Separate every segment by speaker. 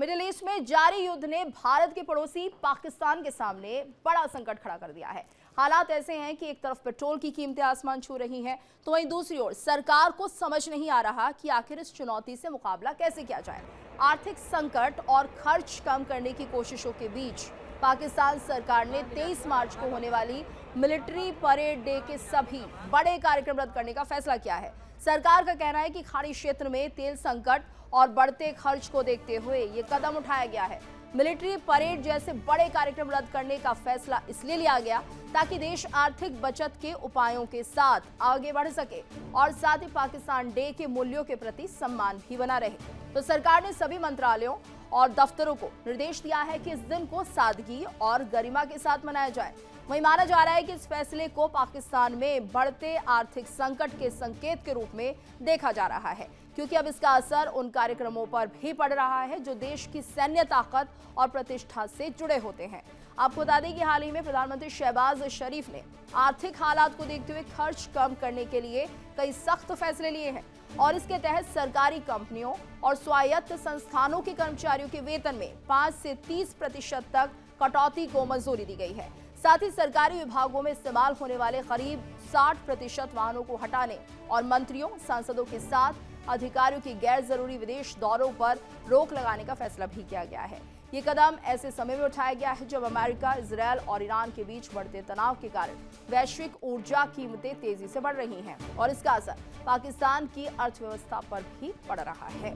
Speaker 1: Middle east में जारी युद्ध ने भारत के पड़ोसी पाकिस्तान के सामने बड़ा संकट खड़ा कर दिया है। हालात ऐसे हैं कि एक तरफ पेट्रोल की कीमतें आसमान छू रही हैं, तो वहीं दूसरी ओर सरकार को समझ नहीं आ रहा कि आखिर इस चुनौती से मुकाबला कैसे किया जाए। आर्थिक संकट और खर्च कम करने की कोशिशों के बीच पाकिस्तान सरकार ने 23 मार्च को होने वाली मिलिट्री परेड डे के सभी बड़े कार्यक्रम रद्द करने का फैसला किया है। सरकार का कहना है कि खाड़ी क्षेत्र में तेल संकट और बढ़ते खर्च को देखते हुए ये कदम उठाया गया है। मिलिट्री परेड जैसे बड़े कार्यक्रम रद्द करने का फैसला इसलिए लिया गया ताकि देश आर्थिक बचत के उपायों के साथ आगे बढ़ सके और साथ ही पाकिस्तान डे के मूल्यों के प्रति सम्मान भी बना रहे। तो सरकार ने सभी मंत्रालयों और दफ्तरों को निर्देश दिया है कि इस दिन को सादगी और गरिमा के साथ मनाया जाए। वहीं माना जा रहा है कि इस फैसले को पाकिस्तान में बढ़ते आर्थिक संकट के संकेत के रूप में देखा जा रहा है, क्योंकि अब इसका असर उन कार्यक्रमों पर भी पड़ रहा है जो देश की सैन्य ताकत और प्रतिष्ठा से जुड़े होते हैं। आपको बता दें कि हाल ही में प्रधानमंत्री शहबाज शरीफ ने आर्थिक हालात को देखते हुए खर्च कम करने के लिए कई सख्त फैसले लिए हैं और इसके तहत सरकारी कंपनियों और स्वायत्त संस्थानों के कर्मचारियों के वेतन में 5 से 30% तक कटौती को मंजूरी दी गई है। साथ ही सरकारी विभागों में इस्तेमाल होने वाले करीब 60% वाहनों को हटाने और मंत्रियों, सांसदों के साथ अधिकारियों की गैर जरूरी विदेश दौरों पर रोक लगाने का फैसला भी किया गया है। ये कदम ऐसे समय में उठाया गया है जब अमेरिका, इजरायल और ईरान के बीच बढ़ते तनाव के कारण वैश्विक ऊर्जा कीमतें तेजी से बढ़ रही हैं और इसका असर पाकिस्तान की अर्थव्यवस्था पर भी पड़ रहा है।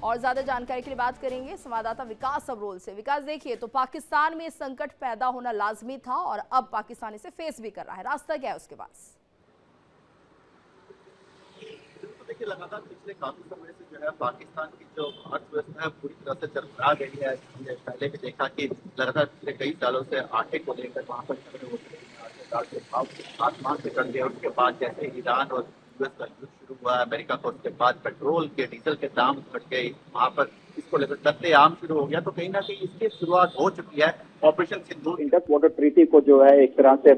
Speaker 1: और ज्यादा जानकारी के लिए बात करेंगे संवाददाता विकास अब्रोल से। विकास, देखिए तो पाकिस्तान में संकट पैदा होना लाजमी था और अब पाकिस्तान इसे फेस भी कर रहा है, रास्ता क्या है उसके पास?
Speaker 2: देखिए, लगातार पिछले काफी समय से जो है पाकिस्तान की जो अर्थव्यवस्था है पूरी तरह से चरमरा गई है। हमने पहले भी देखा कि लगातार पिछले कई सालों से आटे को लेकर वहाँ पर झगड़े होते रहे, दाल के भाव आसमान से चढ़ गए। उसके बाद जैसे ईरान और यूएस का युद्ध शुरू हुआ अमेरिका को, उसके बाद पेट्रोल के, डीजल के दाम बढ़ गए, वहाँ पर इसको लेकर तथ्य आम शुरू हो गया। तो कहीं ना कहीं इसकी शुरुआत हो चुकी है। ऑपरेशन सिंदूर इंडस वाटर ट्रीटी को जो है एक तरह से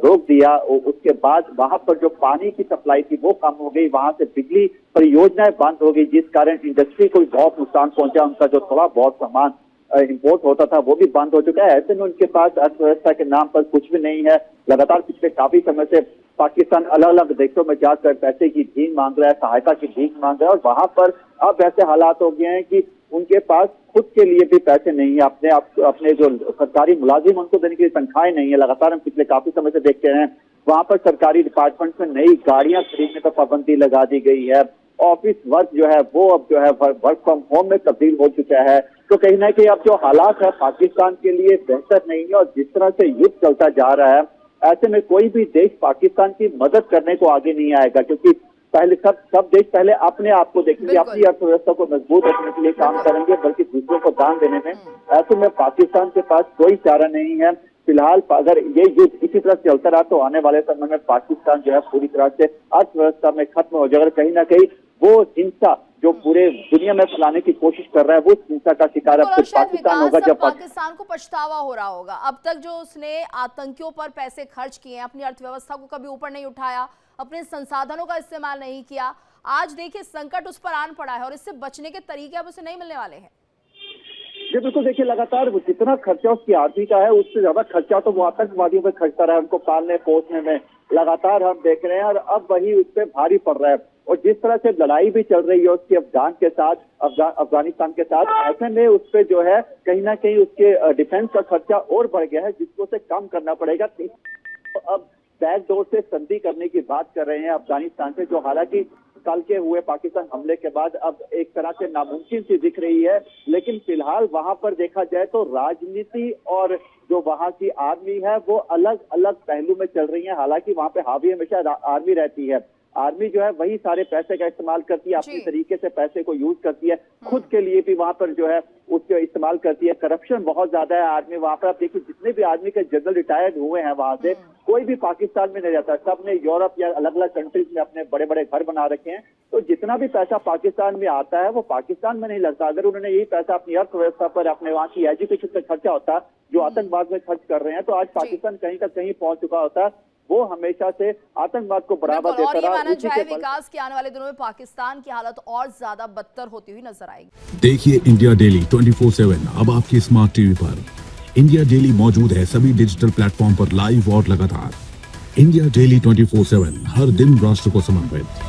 Speaker 2: रोक दिया। उसके बाद वहां पर जो पानी की सप्लाई थी वो कम हो गई, वहां से बिजली परियोजनाएं बंद हो गई, जिस कारण इंडस्ट्री को बहुत नुकसान पहुंचा। उनका जो थोड़ा बहुत सामान इंपोर्ट होता था वो भी बंद हो चुका है। ऐसे में उनके पास अर्थव्यवस्था के नाम पर कुछ भी नहीं है। लगातार पिछले काफी समय से पाकिस्तान अलग अलग देशों में जाकर पैसे की भीख मांग रहा है, सहायता की भीख मांग रहा है और वहां पर अब ऐसे हालात हो गए हैं कि उनके पास खुद के लिए भी पैसे नहीं है। अपने जो सरकारी मुलाजिम उनको देने के लिए तनख्वाहें नहीं है। लगातार हम पिछले काफी समय से देखते हैं वहां पर सरकारी डिपार्टमेंट में नई गाड़ियां खरीदने पर पाबंदी लगा दी गई है। ऑफिस वर्क जो है वो अब जो है वर्क फ्रॉम होम में तब्दील हो चुका है। तो कहीं ना कहीं अब जो हालात है पाकिस्तान के लिए बेहतर नहीं है और जिस तरह से युद्ध चलता जा रहा है ऐसे में कोई भी देश पाकिस्तान की मदद करने को आगे नहीं आएगा, क्योंकि पहले सब देश पहले अपने आप को देखेंगे, अपनी अर्थव्यवस्था को मजबूत रखने के लिए काम करेंगे, बल्कि दूसरों को दान देने में। ऐसे में पाकिस्तान के पास कोई चारा नहीं है फिलहाल। अगर ये युद्ध इसी तरह चलता रहा तो आने वाले समय में पाकिस्तान जो है पूरी तरह से अर्थव्यवस्था में खत्म हो जाएगा। कहीं ना कहीं वो हिंसा जो पूरे दुनिया में फैलाने की कोशिश कर रहा है वो हिंसा का शिकार अब पाकिस्तान होगा। जब
Speaker 1: पाकिस्तान को पछतावा हो रहा होगा अब तक जो उसने आतंकियों पर पैसे खर्च किए हैं, अपनी अर्थव्यवस्था को कभी ऊपर नहीं उठाया, अपने संसाधनों का इस्तेमाल नहीं किया। आज देखिए संकट उस पर आन पड़ा है और इससे बचने के तरीके अब उसे नहीं मिलने वाले हैं।
Speaker 2: जी बिल्कुल, देखिए लगातार जितना खर्चा उसकी आर्मी का है उससे ज्यादा खर्चा तो वो आतंकवादियों पे खर्चता रहा है, उनको पालने पोसने में। लगातार हम देख रहे हैं और अब वही उस पर भारी पड़ रहा है। और जिस तरह से लड़ाई भी चल रही है उसकी अफगानिस्तान के साथ, ऐसे में उस पर जो है कहीं ना कहीं उसके डिफेंस का खर्चा और बढ़ गया है, जिसको से कम करना पड़ेगा। तो अब बैकडोर से संधि करने की बात कर रहे हैं अफगानिस्तान से, जो हालांकि कल के हुए पाकिस्तान हमले के बाद अब एक तरह से नामुमकिन सी दिख रही है। लेकिन फिलहाल वहां पर देखा जाए तो राजनीति और जो वहां की आर्मी है वो अलग अलग पहलू में चल रही है। हालांकि वहां पे हावी हमेशा आर्मी रहती है। आर्मी जो है वही सारे पैसे का इस्तेमाल करती है, अपनी तरीके से पैसे को यूज करती है, खुद के लिए भी वहां पर जो है उसको इस्तेमाल करती है। करप्शन बहुत ज्यादा है आर्मी वहां पर। आप देखिए जितने भी आर्मी के जनरल रिटायर्ड हुए हैं वहां से कोई भी पाकिस्तान में नहीं रहता, सबने यूरोप या अलग अलग कंट्रीज में अपने बड़े बड़े घर बना रखे हैं। तो जितना भी पैसा पाकिस्तान में आता है वो पाकिस्तान में नहीं लगता। अगर उन्होंने यही पैसा अपनी अर्थव्यवस्था पर, अपने वहाँ की एजुकेशन पर खर्चा होता जो आतंकवाद में खर्च कर रहे हैं, तो आज पाकिस्तान कहीं का कहीं पहुंच चुका होता।
Speaker 3: वो हमेशा से आतंकवाद को बढ़ावा
Speaker 1: बिल्कुल, और
Speaker 3: देता
Speaker 1: ये
Speaker 3: रहा।
Speaker 1: माना
Speaker 3: उसी
Speaker 1: जाए
Speaker 3: के बल
Speaker 1: विकास के आने वाले दिनों में पाकिस्तान की हालत और ज्यादा बदतर होती हुई नजर आएगी।
Speaker 4: देखिए इंडिया डेली 24/7 अब आपके स्मार्ट टीवी पर। इंडिया डेली मौजूद है सभी डिजिटल प्लेटफॉर्म पर लाइव और लगातार। इंडिया डेली 24/7 हर दिन राष्ट्र को समर्पित।